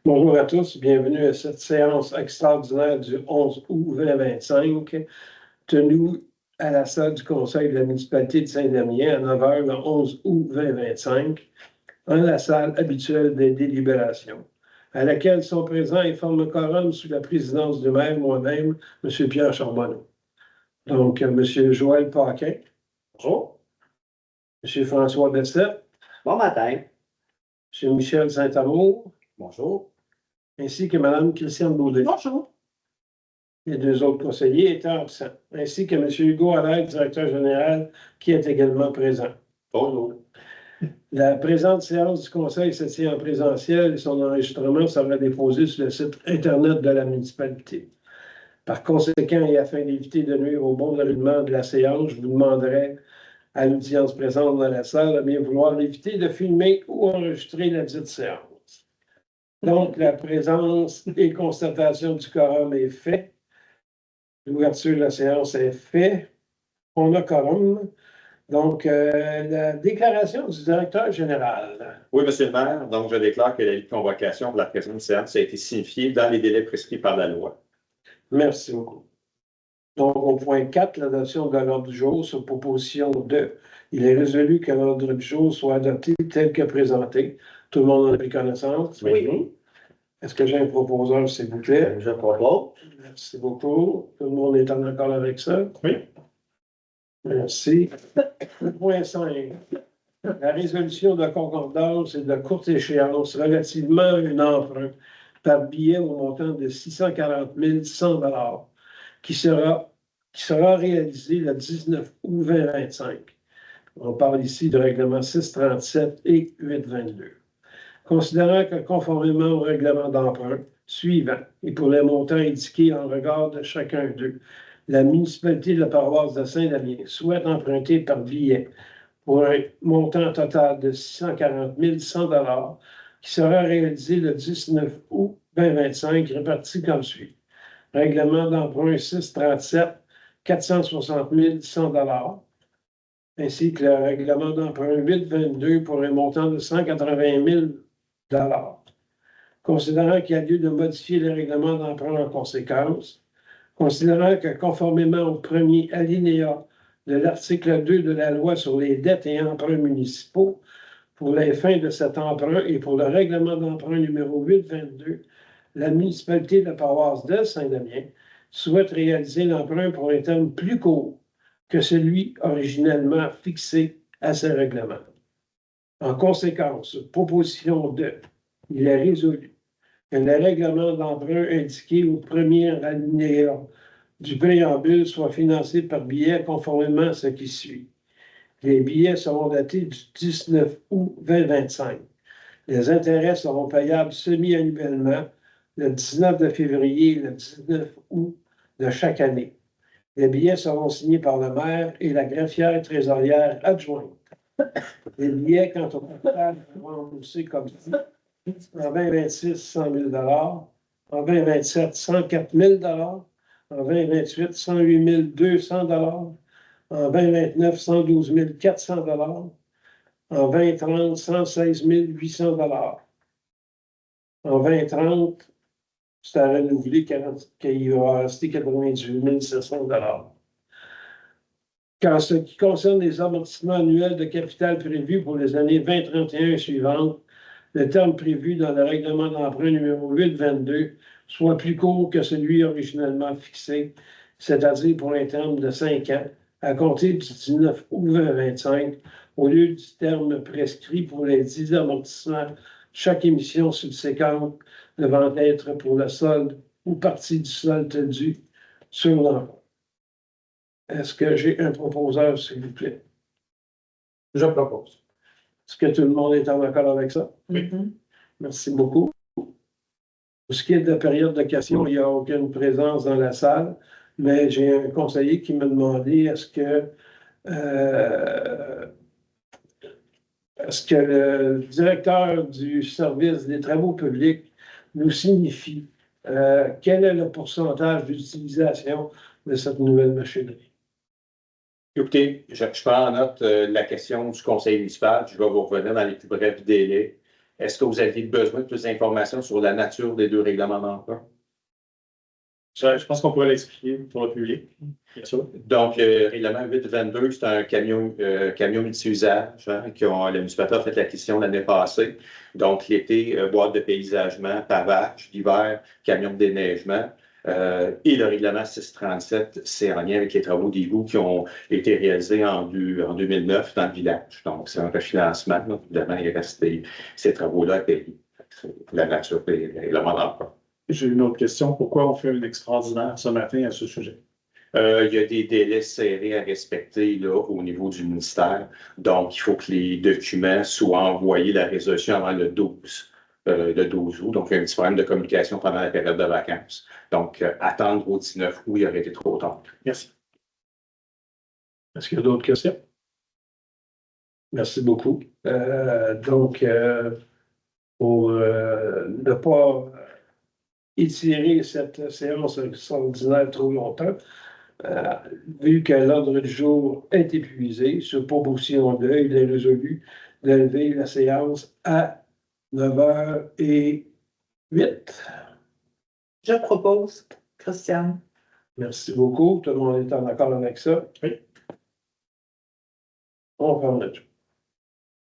Bonjour à tous, bienvenue à cette séance extraordinaire du 11 août 2025, tenue à la salle du Conseil de la municipalité de Saint-Damien à 9 h le 11 août 2025, en la salle habituelle des délibérations, à laquelle sont présents et forment un quorum sous la présidence du maire, moi-même, M. Pierre Charbonneau. Donc, M. Joël Paquin. Bonjour. M. François Bessette. Bon matin. M. Michel Saint-Amour. Bonjour. Ainsi que Mme Christiane Baudet. Bonjour. Les deux autres conseillers étant absents, ainsi que M. Hugo Allaire, directeur général, qui est également présent. Bonjour. La présente séance du Conseil se tient en présentiel et son enregistrement sera déposé sur le site Internet de la municipalité. Par conséquent, et afin d'éviter de nuire au bon déroulement de la séance, je vous demanderai à l'audience présente dans la salle de bien vouloir éviter de filmer ou enregistrer la dite séance. Donc, la présence et constatation du quorum est faite. L'ouverture de la séance est faite. On a quorum. Donc, la déclaration du directeur général. Oui, M. le maire. Donc, je déclare que la convocation pour la présente séance a été signifiée dans les délais prescrits par la loi. Merci beaucoup. Donc, au point 4, l'adoption de l'ordre du jour sur proposition de. Il est résolu que l'ordre du jour soit adopté tel que présenté. Tout le monde en a pris connaissance? Oui. Est-ce que j'ai un proposeur, s'il vous plaît? Je propose. Merci beaucoup. Tout le monde est en accord avec ça? Oui. Merci. Point 5. La résolution de concordance et de courte échéance relativement à un emprunt par billet au montant de 640 100 qui sera réalisé le 19 août 2025. On parle ici de règlement 637 et 822. Considérant que conformément au règlement d'emprunt suivant et pour les montants indiqués en regard de chacun d'eux, la municipalité de la paroisse de Saint-Damien souhaite emprunter par billet pour un montant total de 640 100 qui sera réalisé le 19 août 2025, réparti comme suit. Règlement d'emprunt 637, 460 100 ainsi que le règlement d'emprunt 822 pour un montant de 180 000 Considérant qu'il y a lieu de modifier le règlement d'emprunt en conséquence, considérant que conformément au premier alinéa de l'article 2 de la loi sur les dettes et emprunts municipaux, pour les fins de cet emprunt et pour le règlement d'emprunt numéro 822, la municipalité de la paroisse de Saint-Damien souhaite réaliser l'emprunt pour un terme plus court que celui originellement fixé à ce règlement. En conséquence, proposition 2, il est résolu que le règlement d'emprunt indiqué au premier alinéa du préambule soit financé par billets conformément à ce qui suit. Les billets seront datés du 19 août 2025. Les intérêts seront payables semi-annuellement le 19 de février et le 19 août de chaque année. Les billets seront signés par le maire et la greffière trésorière adjointe. Les billets, quant au capital, seront remboursés comme suit. En 2026, 100 000 en 2027, 104 000 en 2028, 108 200 en 2029, 112 400 en 2030, 116 800 en 2030, c'est à renouveler qu'il va rester 98 700 Qu'en ce qui concerne les amortissements annuels de capital prévus pour les années 2031 suivantes, le terme prévu dans le règlement d'emprunt numéro 822 soit plus court que celui originellement fixé, c'est-à-dire pour un terme de 5 ans, à compter du 19 août 2025, au lieu du terme prescrit pour les 10 amortissements, chaque émission subséquente devant être pour le solde ou partie du solde dû sur l'emprunt. Est-ce que j'ai un proposeur, s'il vous plaît? Je propose. Est-ce que tout le monde est en accord avec ça? Oui. Merci beaucoup. Pour ce qui est de la période de questions, il n'y a aucune présence dans la salle, mais j'ai un conseiller qui m'a demandé est-ce que le directeur du service des travaux publics nous signifie quel est le pourcentage d'utilisation de cette nouvelle machinerie? Écoutez, je prends en note la question du conseil municipal. Je vais vous revenir dans les plus brefs délais. Est-ce que vous aviez besoin de plus d'informations sur la nature des deux règlements d'emprunt? Je pense qu'on pourrait l'expliquer pour le public, bien sûr. Donc, le règlement 822, c'est un camion multi-usage le municipalité a fait l'acquisition l'année passée. Donc, l'été, boîte de paysagement, pavage, l'hiver, camion de déneigement. Et le règlement 637, c'est en lien avec les travaux d'égouts qui ont été réalisés en 2009 dans le village. Donc, c'est un refinancement. Donc, évidemment, il reste ces travaux-là à payer. C'est la nature des règlements d'emprunt. J'ai une autre question. Pourquoi on fait une extraordinaire ce matin à ce sujet? Il y a des délais serrés à respecter là, au niveau du ministère. Donc, il faut que les documents soient envoyés, la résolution avant le 12 août. Donc, il y a un petit problème de communication pendant la période de vacances. Donc, attendre au 19 août, il aurait été trop tard. Merci. Est-ce qu'il y a d'autres questions? Merci beaucoup. Pour ne pas étirer cette séance extraordinaire trop longtemps, vu que l'ordre du jour est épuisé, sur proposition de, il est résolu d'élever la séance à 9h08. Je propose, Christiane. Merci beaucoup. Tout le monde est en accord avec ça? Oui. On ferme là-dessus.